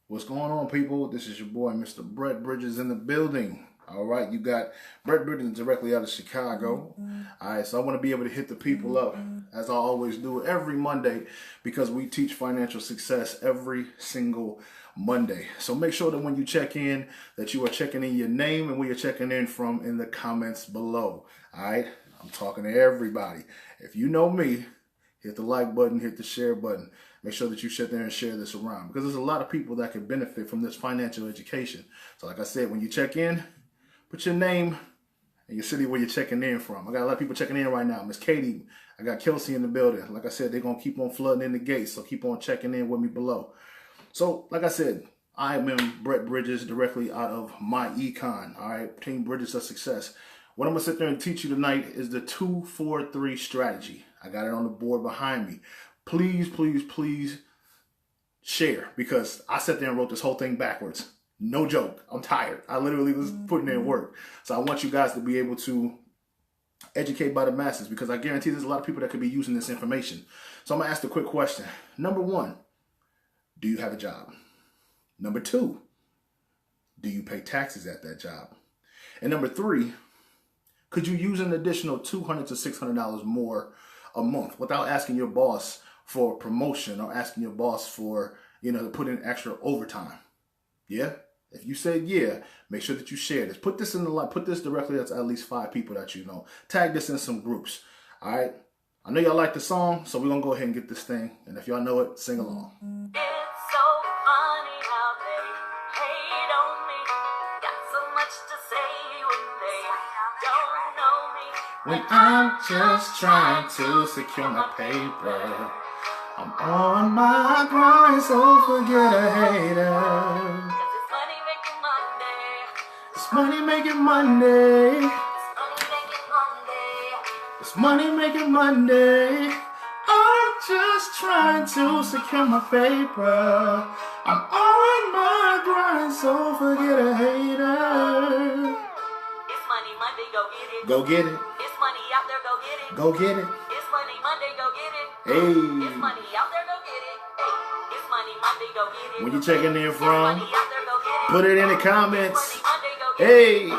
What's going on, people? This is your boy, Mr. Brett Bridges, in the building. All right, you got Brett Bridges directly out of Chicago. All right, so I want to be able to hit the people up, as I always do every Monday, because we teach financial success every single Monday. So make sure that when you check in, that you are checking in your name and where you're checking in from in the comments below. All right, I'm talking to everybody. If you know me, hit the like button, hit the share button. Make sure that you sit there and share this around, because there's a lot of people that can benefit from this financial education. So like I said, when you check in, put your name and your city where you're checking in from. I got a lot of people checking in right now. Miss Katie, I got Kelsey in the building. Like I said, they're going to keep on flooding in the gates, so keep on checking in with me below. So like I said, I am Brett Bridges directly out of my econ. All right, Team Bridges of Success. What I'm going to sit there and teach you tonight is the 2-4-3 strategy. I got it on the board behind me. Please, please, please share, because I sat there and wrote this whole thing backwards. No joke. I'm tired. I literally was putting in work. So I want you guys to be able to educate by the masses, because I guarantee there's a lot of people that could be using this information. So I'm going to ask the quick question. Number one, do you have a job? Number two, do you pay taxes at that job? And number three, could you use an additional $200 to $600 more a month without asking your boss for promotion or asking your boss for, to put in extra overtime? Yeah? If you said yeah, make sure that you share this. Put this in the line. Put this directly to at least 5 people that you know. Tag this in some groups. All right? I know y'all like the song, so we're going to go ahead and get this thing. And if y'all know it, sing along. It's so funny how they hate on me. Got so much to say when they don't know me. When I'm just trying to secure my paper, I'm on my grind, so forget a hater. Cause it's money making Monday. It's money making Monday. It's money making Monday. It's money making Monday. I'm just trying to secure my paper. I'm on my grind, so forget a hater. It's money Monday, go get it. Go get it. It's money out there, go get it. Go get it. It's money Monday, go get it. Hey. It's money out there, go get it. Hey. It's money Monday, go get it. When you checking in It's money from, out there, go get it. put it in the It's comments. money Monday, go get it. Hey. It's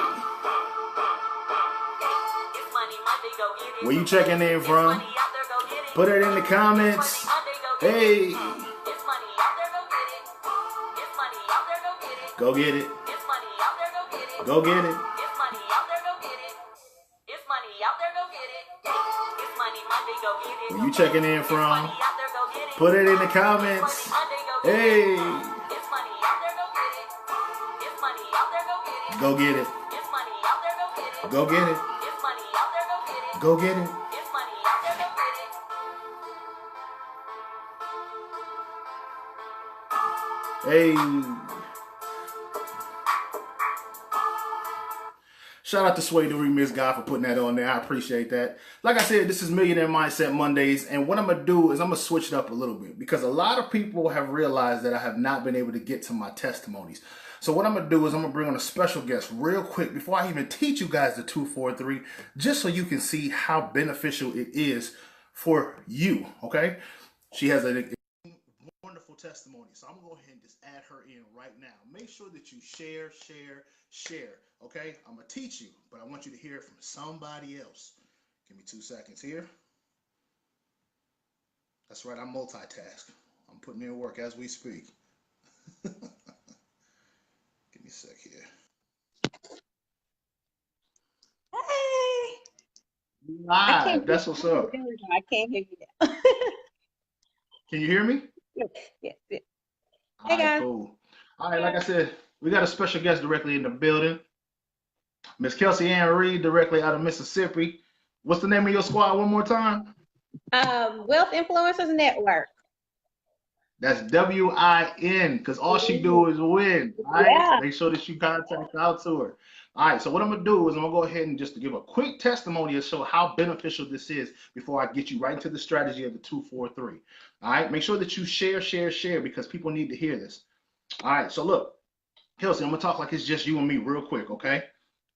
money Monday, go get it. Where you checking in from, Money out there, go get it. put it in the comments. It's money Monday, go get it. Hey. It's money out there, go get it. It's money out there, go get it. Go get it. It's money out there, go get it. Go get it. It's money out there, go get it. It's money out there, go get it. It's money Monday, go get it. Where you checking in from, Money out there, go get it. put it in the comments. It's money Monday, go get it. Hey. It's money out there, go get it. It's money out there, go get it. Go get it. It's money out there, go get it. Go get it. It's money out there, go get it. Go get it. It's money out there, go get it. Hey. Shout out to Sway the Remix guy for putting that on there. I appreciate that. Like I said, this is Millionaire Mindset Mondays. And what I'm going to do is I'm going to switch it up a little bit, because a lot of people have realized that I have not been able to get to my testimonies. So what I'm going to do is I'm going to bring on a special guest real quick before I even teach you guys the 2-4-3, just so you can see how beneficial it is for you. Okay? She has a wonderful testimony. So I'm going to go ahead and just add her in right now. Make sure that you share. Okay? I'm going to teach you, but I want you to hear it from somebody else. Give me 2 seconds here. That's right, I'm multitask. I'm putting in work as we speak. Give me a sec here. Hey, Live. That's what's up. I can't hear you now. Can you hear me? Yes. All Hey, right, guys. cool. All right, like I said, we got a special guest directly in the building. Miss Kelsey Ann Reed, directly out of Mississippi. What's the name of your squad one more time? Wealth Influencers Network. That's WIN, because all she do is win. All right? Yeah. Make sure that you contact out to her. All right, so what I'm going to do is I'm going to go ahead and just give a quick testimony to show how beneficial this is before I get you right into the strategy of the 2-4-3. All right, make sure that you share, because people need to hear this. All right, so look, Kelsey, I'm going to talk like it's just you and me real quick, okay?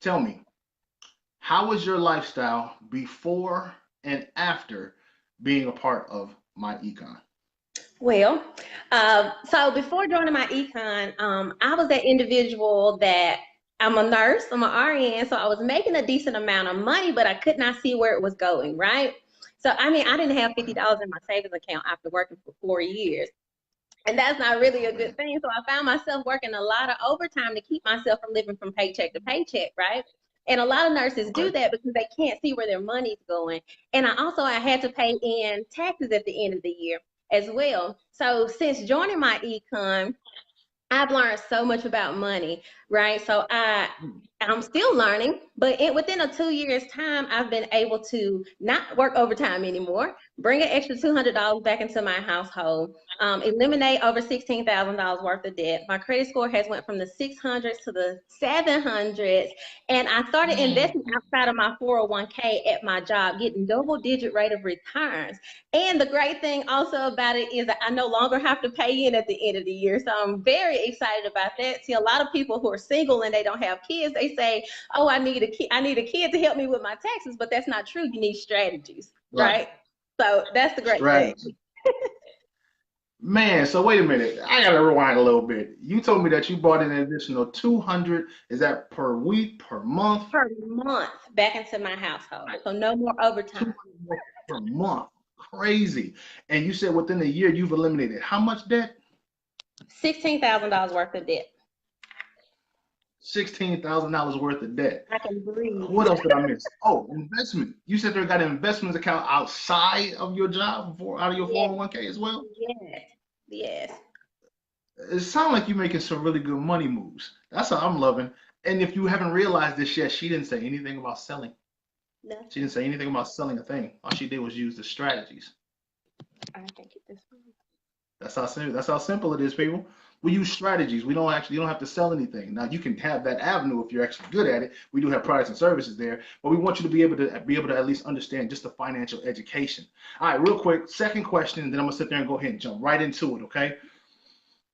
Tell me, how was your lifestyle before and after being a part of my econ? Well, so before joining my econ, I was that individual that I'm a nurse, I'm an RN, so I was making a decent amount of money, but I could not see where it was going, right? So, I mean, I didn't have $50 in my savings account after working for 4 years. And that's not really a good thing. So I found myself working a lot of overtime to keep myself from living from paycheck to paycheck, right? And a lot of nurses do Okay. that because they can't see where their money's going. And I had to pay in taxes at the end of the year as well. So since joining my econ, I've learned so much about money, right? I'm still learning, but within a 2 years time, I've been able to not work overtime anymore, bring an extra $200 back into my household, eliminate over $16,000 worth of debt. My credit score has went from the 600s to the 700s, and I started investing outside of my 401k at my job, getting double-digit rate of returns. And the great thing also about it is that I no longer have to pay in at the end of the year. So I'm very excited about that. See, a lot of people who are single and they don't have kids, they say, "Oh, I need a kid to help me with my taxes," but that's not true. You need strategies, Right. right? So that's the great thing. Strategy. Man, so wait a minute. I gotta rewind a little bit. You told me that you bought an additional 200. Is that per week, per month? Per month back into my household. So no more overtime. 200 per month. Crazy. And you said within a year you've eliminated how much debt? $16,000 worth of debt. $16,000 worth of debt. I can breathe. What else did I miss? Oh, investment. You said there got an investments account outside of your job, out of your Yes, 401k as well? yes, yes. It sounds like you're making some really good money moves. That's what I'm loving. And if you haven't realized this yet, she didn't say anything about selling. She Nothing. didn't say anything about selling a thing. All she did was use the strategies. I can get this one. That's how simple it is, people. We use strategies. We don't actually you don't have to sell anything. Now you can have that avenue if you're actually good at it. We do have products and services there, but we want you to be able to at least understand just the financial education. All right, real quick, second question, and then I'm gonna sit there and go ahead and jump right into it, okay?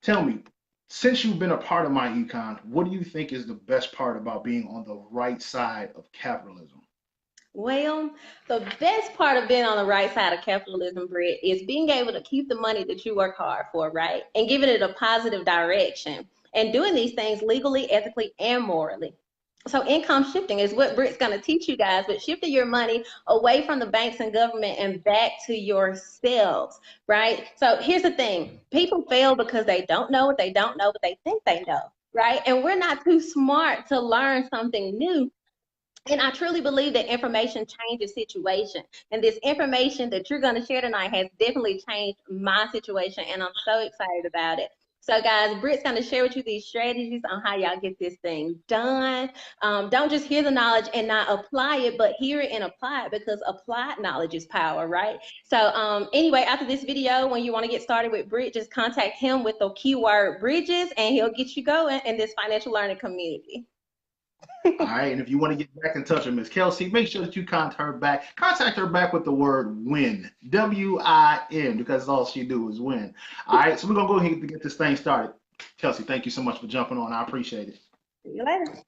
Tell me, since you've been a part of my econ, what do you think is the best part about being on the right side of capitalism? Well, the best part of being on the right side of capitalism, Britt, is being able to keep the money that you work hard for, right? And giving it a positive direction and doing these things legally, ethically, and morally. So income shifting is what Britt's going to teach you guys, but shifting your money away from the banks and government and back to yourselves, right? So here's the thing. People fail because they don't know what they don't know, but they think they know, right? And we're not too smart to learn something new, and I truly believe that information changes situation. And this information that you're going to share tonight has definitely changed my situation. And I'm so excited about it. So, guys, Britt's going to share with you these strategies on how y'all get this thing done. Don't just hear the knowledge and not apply it, but hear it and apply it, because applied knowledge is power, right? So, anyway, after this video, when you want to get started with Britt, just contact him with the keyword bridges, and he'll get you going in this financial learning community. All right, and if you want to get back in touch with Miss Kelsey, make sure that you contact her back. Contact her back with the word win, WIN, because all she do is win. All right, so we're gonna go ahead and get this thing started. Kelsey, thank you so much for jumping on. I appreciate it. See you later.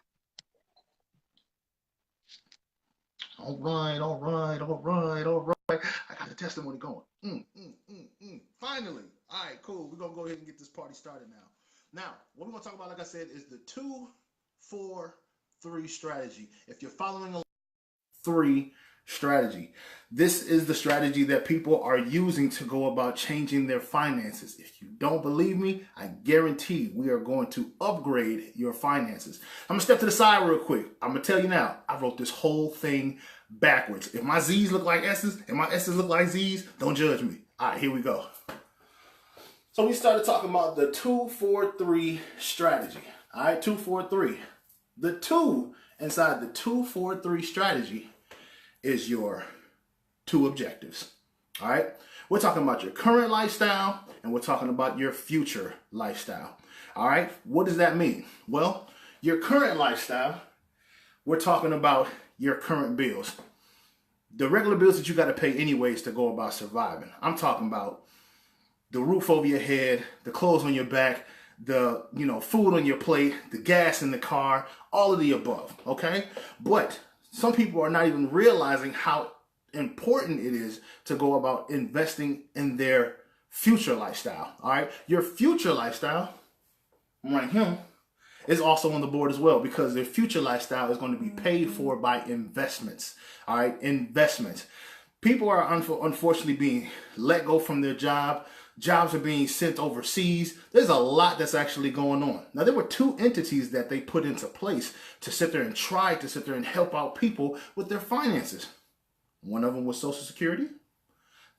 All right, all right, all right, all right. I got the testimony going. Finally. All right, cool. We're gonna go ahead and get this party started now. Now, what we're gonna talk about, like I said, is the 2-4-3 strategy. If you're following a 3 strategy, this is the strategy that people are using to go about changing their finances. If you don't believe me, I guarantee we are going to upgrade your finances. I'm gonna step to the side real quick. I'm gonna tell you now, I wrote this whole thing backwards. If my Z's look like S's and my S's look like Z's, don't judge me. All right, here we go. So we started talking about the 2-4-3 strategy. All right, 2-4-3. The 2 inside the 2-4-3 strategy is your 2 objectives. All right, we're talking about your current lifestyle and we're talking about your future lifestyle. All right, what does that mean? Well, your current lifestyle, we're talking about your current bills, the regular bills that you got to pay anyways to go about surviving. I'm talking about the roof over your head, the clothes on your back, the food on your plate, the gas in the car, all of the above, okay? But some people are not even realizing how important it is to go about investing in their future lifestyle. All right. Your future lifestyle, right here, is also on the board as well, because their future lifestyle is going to be paid for by investments. All right. Investments. People are unfortunately being let go from their job. Jobs are being sent overseas. There's a lot that's actually going on. Now, there were two entities that they put into place to sit there and try to sit there and help out people with their finances. One of them was Social Security.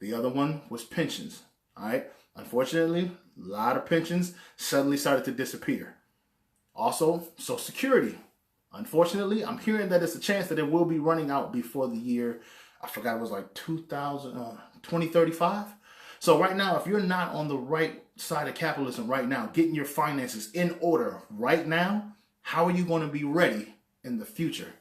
The other one was pensions. All right. Unfortunately, a lot of pensions suddenly started to disappear. Also, Social Security. Unfortunately, I'm hearing that it's a chance that it will be running out before the year, I forgot, it was like 2035. So right now, if you're not on the right side of capitalism right now, getting your finances in order right now, how are you going to be ready in the future?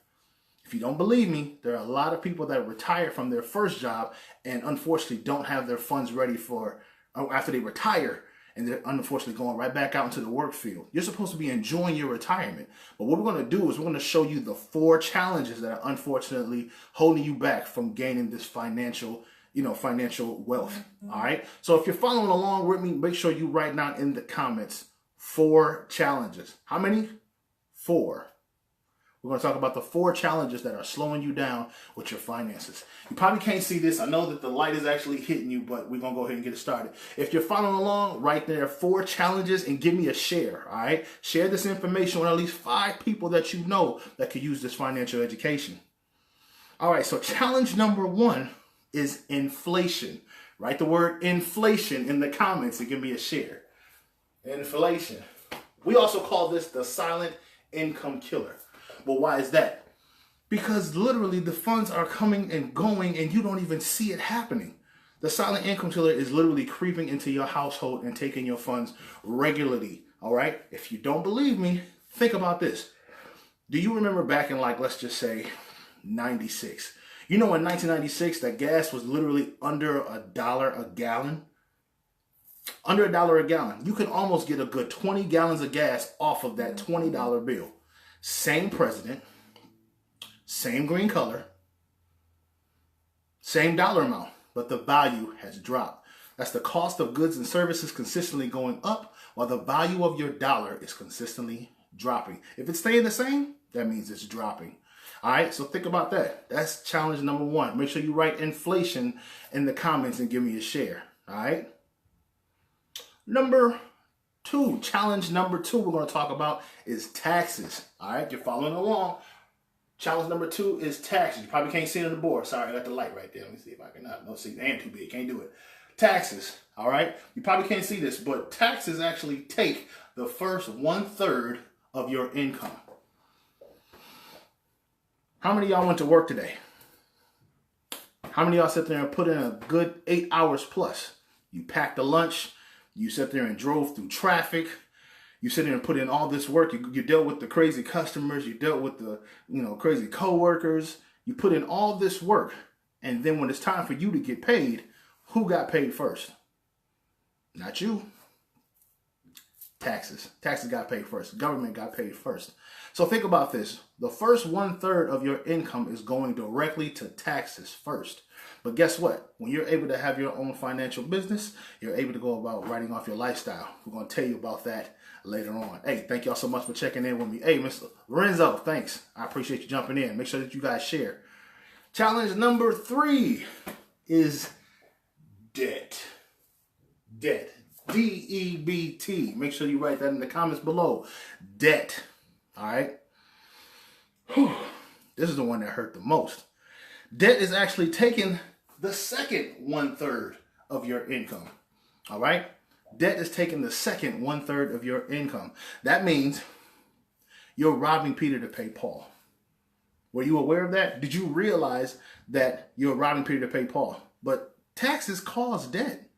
If you don't believe me, there are a lot of people that retire from their first job and unfortunately don't have their funds ready for after they retire, and they're unfortunately going right back out into the work field. You're supposed to be enjoying your retirement. But what we're going to do is we're going to show you the 4 challenges that are unfortunately holding you back from gaining this financial wealth. All right. So if you're following along with me, make sure you write down in the comments 4 challenges. How many? 4. We're going to talk about the 4 challenges that are slowing you down with your finances. You probably can't see this. I know that the light is actually hitting you, but we're going to go ahead and get it started. If you're following along, write there 4 challenges and give me a share. All right. Share this information with at least 5 people that you know that could use this financial education. All right. So challenge number 1 is inflation. Write the word inflation in the comments and give me a share. Inflation. We also call this the silent income killer. Well, why is that? Because literally the funds are coming and going and you don't even see it happening. The silent income killer is literally creeping into your household and taking your funds regularly. All right. If you don't believe me, think about this. Do you remember back in, like, let's just say 96? You know, in 1996, that gas was literally under $1 a gallon. Under $1 a gallon. You can almost get a good 20 gallons of gas off of that $20 bill. Same president, same green color, same dollar amount, but the value has dropped. That's the cost of goods and services consistently going up while the value of your dollar is consistently dropping. If it's staying the same, that means it's dropping. All right, so think about that. That's challenge number 1. Make sure you write inflation in the comments and give me a share. All right. Number 2, challenge number 2 we're going to talk about is taxes. All right, you're following along. Challenge number 2 is taxes. You probably can't see it on the board. Sorry, I got the light right there. Let me see if I can. No, see, and too big. Can't do it. Taxes. All right, you probably can't see this, but taxes actually take the first 1/3 of your income. How many of y'all went to work today? How many of y'all sit there and put in a good 8 hours plus? You packed a lunch. You sat there and drove through traffic. You sit there and put in all this work. You dealt with the crazy customers. You dealt with the crazy coworkers. You put in all this work. And then when it's time for you to get paid, who got paid first? Not you. Taxes. Taxes got paid first. Government got paid first. So think about this. The first 1/3 of your income is going directly to taxes first. But guess what? When you're able to have your own financial business, you're able to go about writing off your lifestyle. We're going to tell you about that later on. Hey, thank y'all so much for checking in with me. Hey, Mr. Lorenzo, thanks. I appreciate you jumping in. Make sure that you guys share. Challenge number 3 is debt. Debt. D-E-B-T. Make sure you write that in the comments below. Debt. All right. Whew. This is the one that hurt the most. Debt is actually taking the second 1/3 of your income. All right. Debt is taking the second 1/3 of your income. That means you're robbing Peter to pay Paul. Were you aware of that? Did you realize that you're robbing Peter to pay Paul? But taxes cause debt.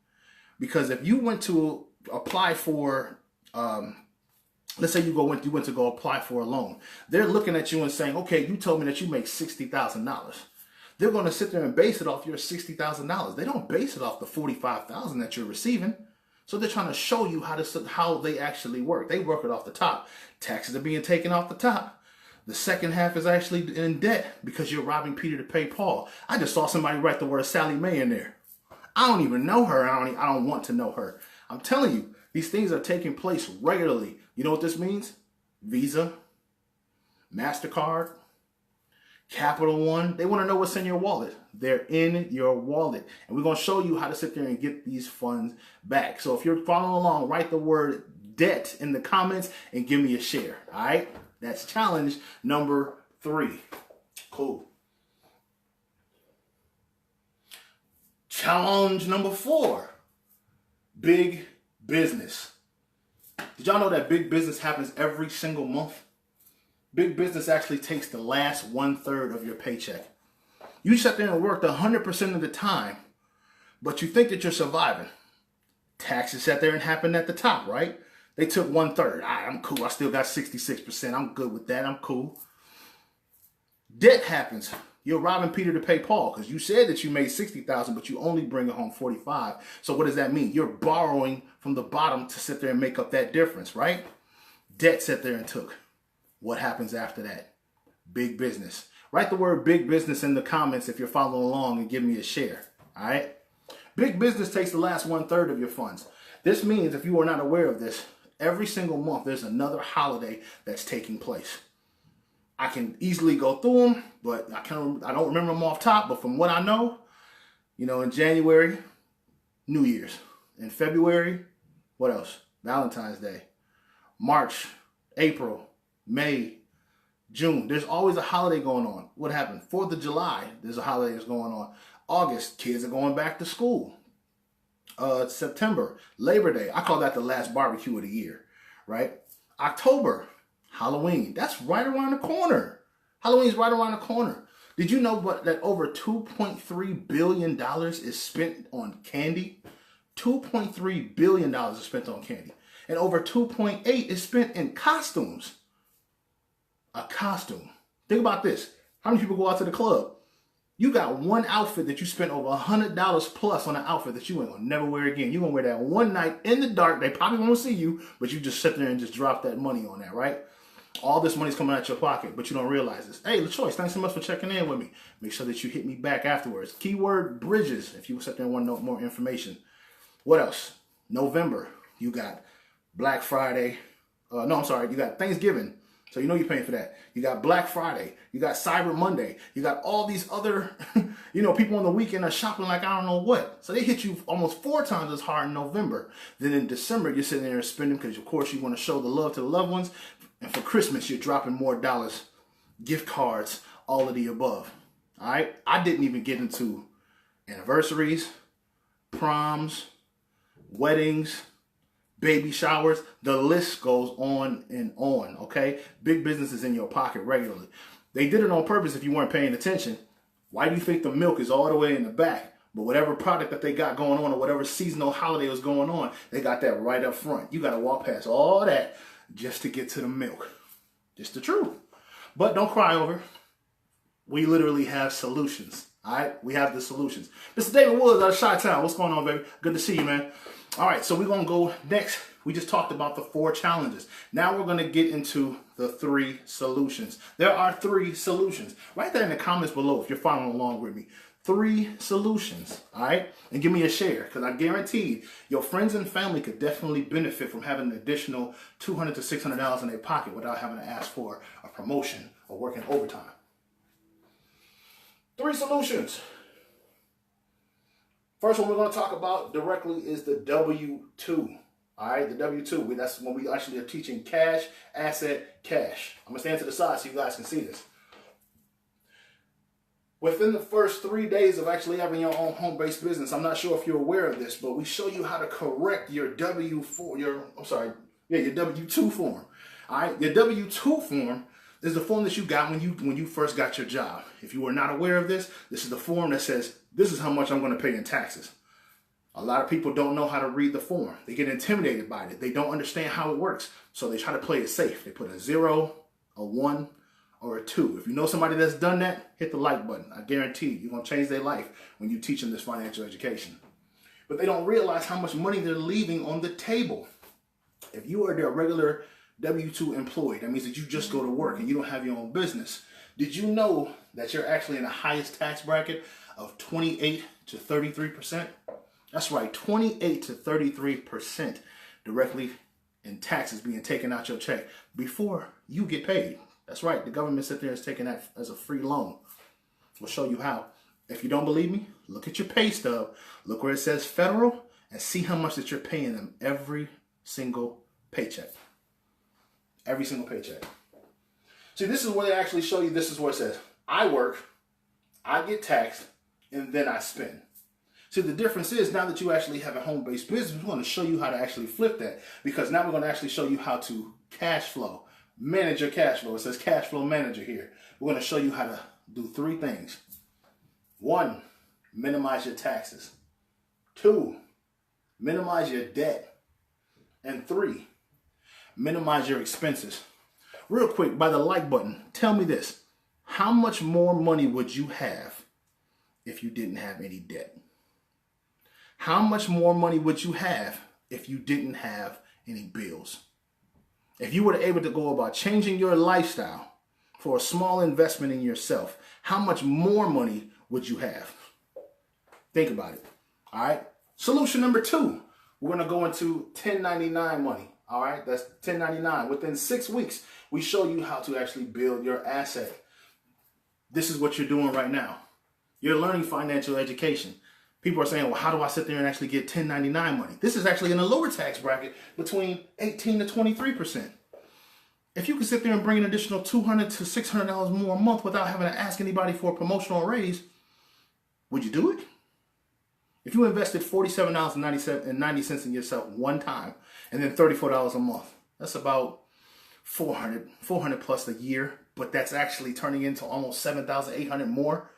Because if you went to apply for, let's say you went to go apply for a loan, they're looking at you and saying, okay, you told me that you make $60,000. They're going to sit there and base it off your $60,000. They don't base it off the $45,000 that you're receiving. So they're trying to show you how they actually work. They work it off the top. Taxes are being taken off the top. The second half is actually in debt because you're robbing Peter to pay Paul. I just saw somebody write the word Sally Mae in there. I don't even know her. I don't want to know her. I'm telling you, these things are taking place regularly. You know what this means? Visa, MasterCard, Capital One. They want to know what's in your wallet. They're in your wallet. And we're going to show you how to sit there and get these funds back. So if you're following along, write the word debt in the comments and give me a share. All right? That's challenge number 3. Cool. Challenge number 4. Big business. Did y'all know that big business happens every single month? Big business actually takes the last 1/3 of your paycheck. You sit there and worked 100% of the time, but you think that you're surviving. Taxes sat there and happened at the top, right? They took 1/3. All right, I'm cool. I still got 66%. I'm good with that. I'm cool. Debt happens. You're robbing Peter to pay Paul because you said that you made 60,000, but you only bring home 45. So what does that mean? You're borrowing from the bottom to sit there and make up that difference, right? Debt sat there and took. What happens after that? Big business. Write the word big business in the comments if you're following along and give me a share. All right? Big business takes the last 1/3 of your funds. This means, if you are not aware of this, every single month there's another holiday that's taking place. I can easily go through them, but I don't remember them off top. But from what I know, in January, New Year's. In February, what else? Valentine's Day. March, April, May, June. There's always a holiday going on. What happened? 4th of July, there's a holiday that's going on. August, kids are going back to school. September, Labor Day. I call that the last barbecue of the year, right? October, Halloween. That's right around the corner. Halloween's right around the corner. Did you know that over $2.3 billion is spent on candy? $2.3 billion is spent on candy. And over 2.8 is spent in costumes. A costume. Think about this. How many people go out to the club? You got one outfit that you spent over $100 plus on an outfit that you ain't gonna never wear again. You're gonna wear that one night in the dark. They probably won't see you, but you just sit there and just drop that money on that, right? All this money's coming out your pocket, but you don't realize this. Hey, LaChoice, thanks so much for checking in with me. Make sure that you hit me back afterwards. Keyword bridges, if you sit there and want to know more information. What else? November, you got Black Friday. You got Thanksgiving. So you know you're paying for that. You got Black Friday. You got Cyber Monday. You got all these other, people on the weekend are shopping like I don't know what. So they hit you almost 4 times as hard in November. Then in December, you're sitting there and spending because, of course, you want to show the love to the loved ones. And for Christmas, you're dropping more dollars, gift cards, all of the above. All right? I didn't even get into anniversaries, proms, weddings, baby showers. The list goes on and on, okay? Big business is in your pocket regularly. They did it on purpose if you weren't paying attention. Why do you think the milk is all the way in the back? But whatever product that they got going on or whatever seasonal holiday was going on, they got that right up front. You got to walk past all that just to get to the milk. Just the truth. But don't cry over it. We literally have solutions, all right? We have the solutions. Mr. David Woods out of Chi-Town. What's going on, baby? Good to see you, man. All right, so we're going to go next. We just talked about the 4 challenges. Now we're going to get into the 3 solutions. There are 3 solutions. Write that in the comments below if you're following along with me. 3 solutions, all right? And give me a share because I guarantee your friends and family could definitely benefit from having an additional $200 to $600 in their pocket without having to ask for a promotion or working overtime. 3 solutions. First one we're going to talk about directly is the W-2. All right, the W-2. That's when we actually are teaching cash, asset, cash. I'm going to stand to the side so you guys can see this. Within the first 3 days of actually having your own home-based business, I'm not sure if you're aware of this, but we show you how to correct your W-2 form. All right, your W-2 form is the form that you got when you first got your job. If you were not aware of this, this is the form that says, this is how much I'm going to pay in taxes. A lot of people don't know how to read the form. They get intimidated by it. They don't understand how it works. So they try to play it safe. They put a 0, a 1, or a 2. If you know somebody that's done that, hit the like button. I guarantee you're going to change their life when you teach them this financial education. But they don't realize how much money they're leaving on the table. If you are their regular W-2 employee, that means that you just go to work and you don't have your own business. Did you know that you're actually in the highest tax bracket of 28 to 33%? That's right, 28 to 33% directly in taxes being taken out your check before you get paid. That's right, the government sits there and is taking that as a free loan. We'll show you how. If you don't believe me, look at your pay stub, look where it says federal, and see how much that you're paying them every single paycheck. Every single paycheck. See, this is where they actually show you, this is where it says, I work, I get taxed, and then I spend. See, the difference is now that you actually have a home-based business, we're going to show you how to actually flip that, because now we're going to actually show you how to cash flow, manage your cash flow. It says cash flow manager here. We're going to show you how to do 3 things. 1, minimize your taxes. 2, minimize your debt. And 3, minimize your expenses. Real quick, by the like button, tell me this. How much more money would you have if you didn't have any debt? How much more money would you have if you didn't have any bills? If you were able to go about changing your lifestyle for a small investment in yourself, how much more money would you have? Think about it. All right. Solution number 2, we're going to go into 1099 money. All right. That's 1099. Within 6 weeks, we show you how to actually build your asset. This is what you're doing right now. You're learning financial education. People are saying, well, how do I sit there and actually get 1099 money? This is actually in a lower tax bracket between 18 to 23%. If you could sit there and bring an additional $200 to $600 more a month without having to ask anybody for a promotional raise, would you do it? If you invested $47.90 in yourself one time and then $34 a month, that's about 400 plus a year, but that's actually turning into almost 7,800 more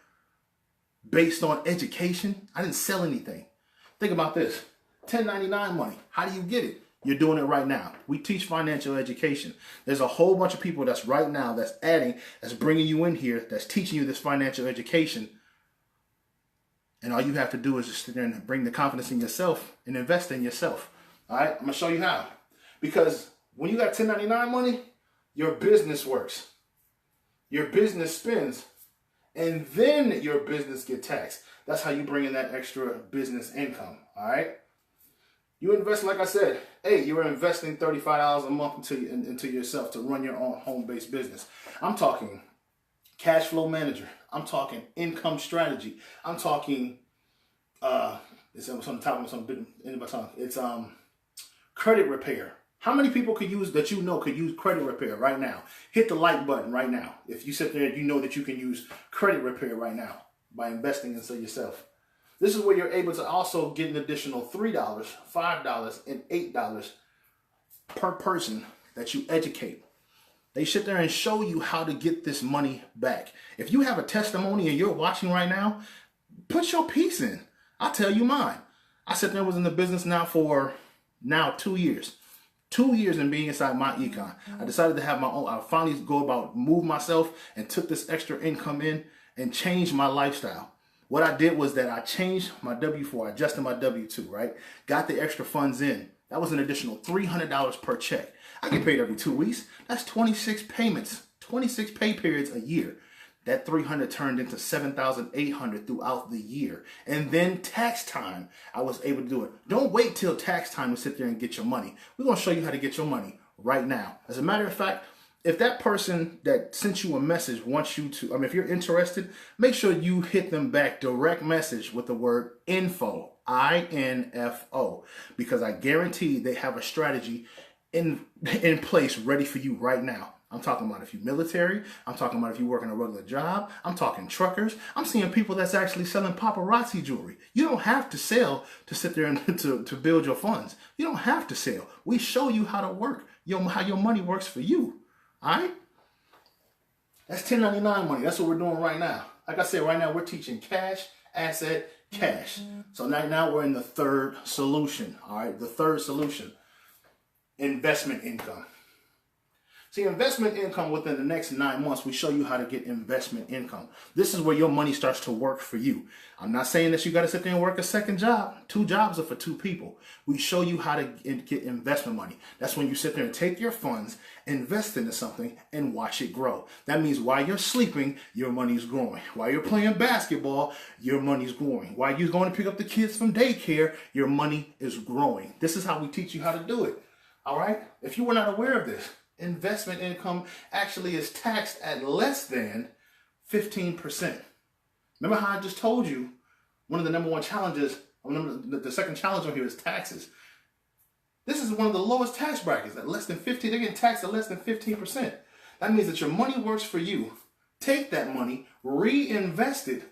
based on education. I didn't sell anything. Think about this. 1099 money. How do you get it? You're doing it right now. We teach financial education. There's a whole bunch of people that's right now that's adding, that's bringing you in here, that's teaching you this financial education. And all you have to do is just sit there and bring the confidence in yourself and invest in yourself. All right, I'm going to show you how. Because when you got 1099 money, your business works. Your business spends. And then your business gets taxed. That's how you bring in that extra business income. All right. You invest, like I said, hey, you're investing $35 a month into yourself to run your own home-based business. I'm talking cash flow manager. I'm talking income strategy. I'm talking it's on the top of some in my tongue. It's credit repair. How many people could use that you know could use credit repair right now? Hit the like button right now. If you sit there and you know that you can use credit repair right now by investing into yourself. This is where you're able to also get an additional $3, $5, and $8 per person that you educate. They sit there and show you how to get this money back. If you have a testimony and you're watching right now, put your piece in. I'll tell you mine. I sit there and was in the business now for 2 years. 2 years in being inside my econ. I decided to have my own. I finally move myself and took this extra income in and changed my lifestyle. What I did was that I changed my W-4, I adjusted my W-2, right? Got the extra funds in. That was an additional $300 per check. I get paid every 2 weeks. That's 26 payments, 26 pay periods a year. That $300 turned into $7,800 throughout the year. And then tax time, I was able to do it. Don't wait till tax time to sit there and get your money. We're going to show you how to get your money right now. As a matter of fact, if that person that sent you a message wants you to, if you're interested, make sure you hit them back direct message with the word info, I-N-F-O, because I guarantee they have a strategy in place ready for you right now. I'm talking about if you're military. I'm talking about if you work in a regular job. I'm talking truckers. I'm seeing people that's actually selling paparazzi jewelry. You don't have to sell to sit there and to build your funds. You don't have to sell. We show you how to work, how your money works for you. All right? That's 1099 money. That's what we're doing right now. Like I said, right now we're teaching cash, asset, cash. So now we're in the third solution. All right? The third solution, investment income. See, investment income within the next 9 months, we show you how to get investment income. This is where your money starts to work for you. I'm not saying that you got to sit there and work a second job. 2 jobs are for 2 people. We show you how to get investment money. That's when you sit there and take your funds, invest into something, and watch it grow. That means while you're sleeping, your money's growing. While you're playing basketball, your money's growing. While you're going to pick up the kids from daycare, your money is growing. This is how we teach you how to do it. All right? If you were not aware of this, investment income actually is taxed at less than 15%. Remember how I just told you one of the number one challenges, the second challenge on here is taxes. This is one of the lowest tax brackets at less than 15. They're getting taxed at less than 15%. That means that your money works for you. Take that money, reinvest it,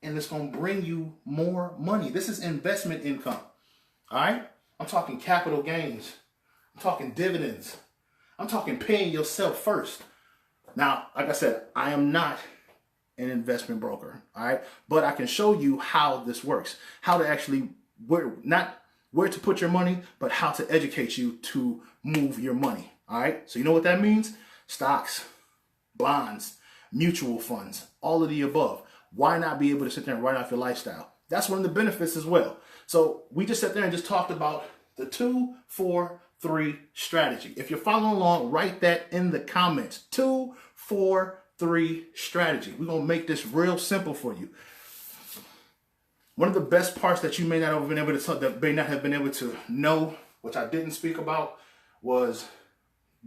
and it's going to bring you more money. This is investment income. All right? I'm talking capital gains. I'm talking dividends. I'm talking paying yourself first. Now, like I said, I am not an investment broker, all right? But I can show you how this works, how to actually, not where to put your money, but how to educate you to move your money, all right? So you know what that means? Stocks, bonds, mutual funds, all of the above. Why not be able to sit there and write off your lifestyle? That's one of the benefits as well. So we just sat there and just talked about the 2, 4, 3 strategy. If you're following along, write that in the comments. 2, 4, 3 strategy. We're going to make this real simple for you. One of the best parts that you may not have been able to know, which I didn't speak about, was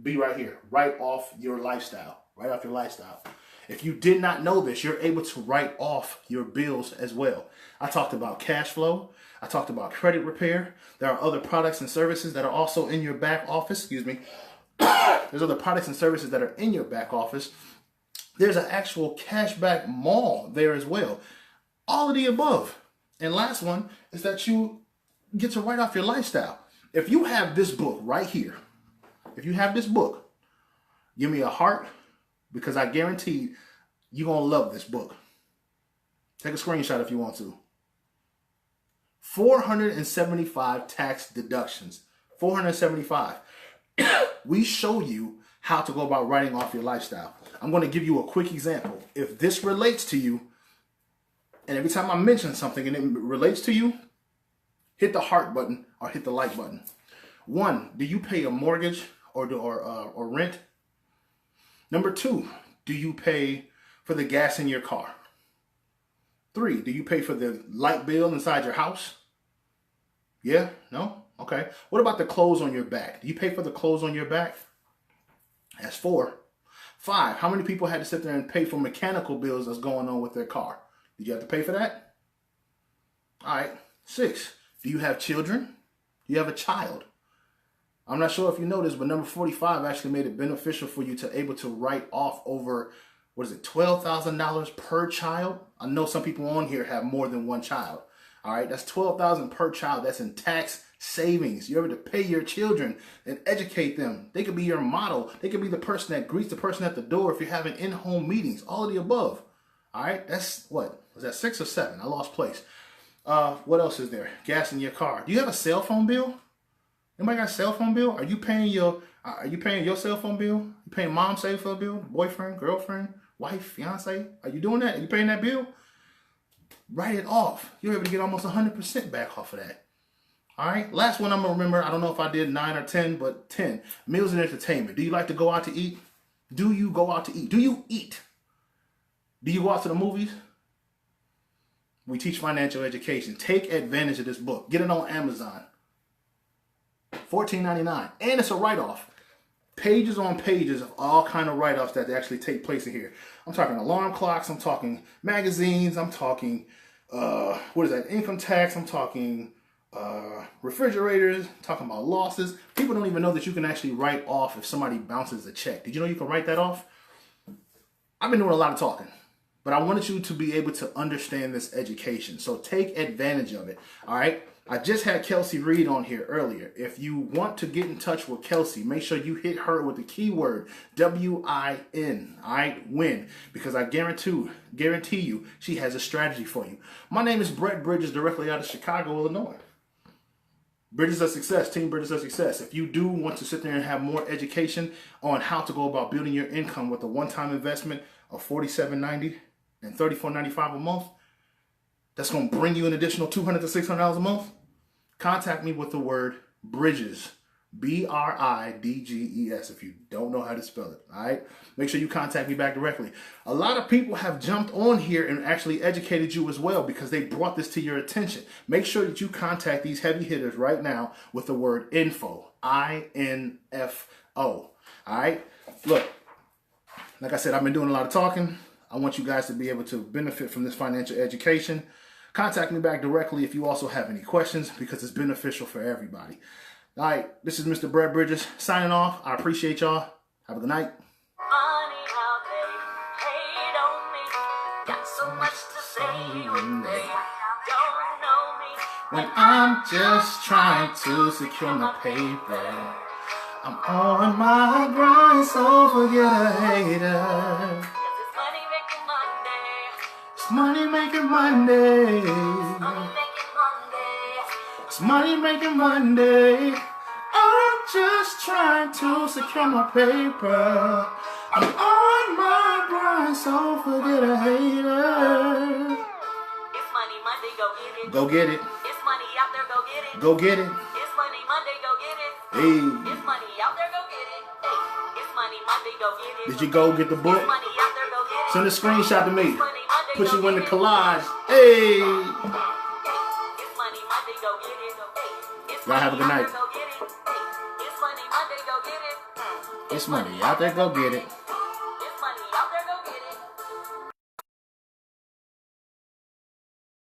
be right here. Write off your lifestyle. Write off your lifestyle. If you did not know this, you're able to write off your bills as well. I talked about cash flow. I talked about credit repair. There are other products and services that are also in your back office. Excuse me. There's other products and services that are in your back office. There's an actual cashback mall there as well. All of the above. And last one is that you get to write off your lifestyle. If you have this book right here, if you have this book, give me a heart, because I guarantee you're going to love this book. Take a screenshot if you want to. 475 tax deductions. 475. We show you how to go about writing off your lifestyle. I'm going to give you a quick example. If this relates to you, and every time I mention something and it relates to you, hit the heart button or hit the like button. 1, do you pay a mortgage or rent? Number 2, do you pay for the gas in your car? 3, do you pay for the light bill inside your house? Yeah? No? Okay. What about the clothes on your back? Do you pay for the clothes on your back? That's 4. 5, how many people had to sit there and pay for mechanical bills that's going on with their car? Did you have to pay for that? All right. 6, do you have children? Do you have a child? I'm not sure if you know this, but number 45 actually made it beneficial for you to able to write off over, $12,000 per child? I know some people on here have more than one child. All right, that's $12,000 per child. That's in tax savings. You're able to pay your children and educate them. They could be your model. They could be the person that greets the person at the door if you're having in-home meetings. All of the above. All right, that's what? Was that 6 or 7? I lost place. What else is there? Gas in your car. Do you have a cell phone bill? Anybody got a cell phone bill? Are you paying your cell phone bill? You paying mom's cell phone bill? Boyfriend, girlfriend, wife, fiance? Are you doing that? Are you paying that bill? Write it off. You're able to get almost 100% back off of that. All right. Last one I'm going to remember. I don't know if I did 9 or 10, but 10. Meals and entertainment. Do you like to go out to eat? Do you go out to eat? Do you eat? Do you go out to the movies? We teach financial education. Take advantage of this book. Get it on Amazon. $14.99. And it's a write-off. Pages on pages of all kind of write-offs that actually take place in here. I'm talking alarm clocks. I'm talking magazines. I'm talking, income tax. I'm talking refrigerators. I'm talking about losses. People don't even know that you can actually write off if somebody bounces a check. Did you know you can write that off? I've been doing a lot of talking, but I wanted you to be able to understand this education. So take advantage of it. All right. I just had Kelsey Reed on here earlier. If you want to get in touch with Kelsey, make sure you hit her with the keyword WIN. All right, win, because I guarantee you she has a strategy for you. My name is Brett Bridges, directly out of Chicago, Illinois. Bridges of Success, Team Bridges of Success. If you do want to sit there and have more education on how to go about building your income with a one-time investment of $47.90 and $34.95 a month, that's going to bring you an additional $200 to $600 a month, contact me with the word Bridges. Bridges, if you don't know how to spell it. All right, make sure you contact me back directly. A lot of people have jumped on here and actually educated you as well because they brought this to your attention. Make sure that you contact these heavy hitters right now with the word info, I-N-F-O. All right, look, like I said, I've been doing a lot of talking. I want you guys to be able to benefit from this financial education. Contact me back directly if you also have any questions because it's beneficial for everybody. All right, this is Mr. Brett Bridges signing off. I appreciate y'all. Have a good night. Funny how they hate on me. Got so much to say when they don't know me. When I'm just trying to secure my paper, I'm on my grind, so forget a hater. 'Cause it's money making Monday. It's money making Monday. Money making Monday. It's money making Monday. I'm just trying to secure my paper. I'm on my grind, so forget a hater. It's money Monday, go get it. Go get it. It's money out there, go get it. Go get it. It's money Monday, go get it. Hey, It's money out there, go get it. Hey, it's money Monday, go get it. did you go get the book? It's money out there, go get it. Send a screenshot to me. It's money Monday, Put go you in the get it. collage. Hey. It's money Monday, go get it. Hey, it's Y'all have a good money out night. there, go get it. Hey, it's money Monday, go get it. It's money out there, go get it.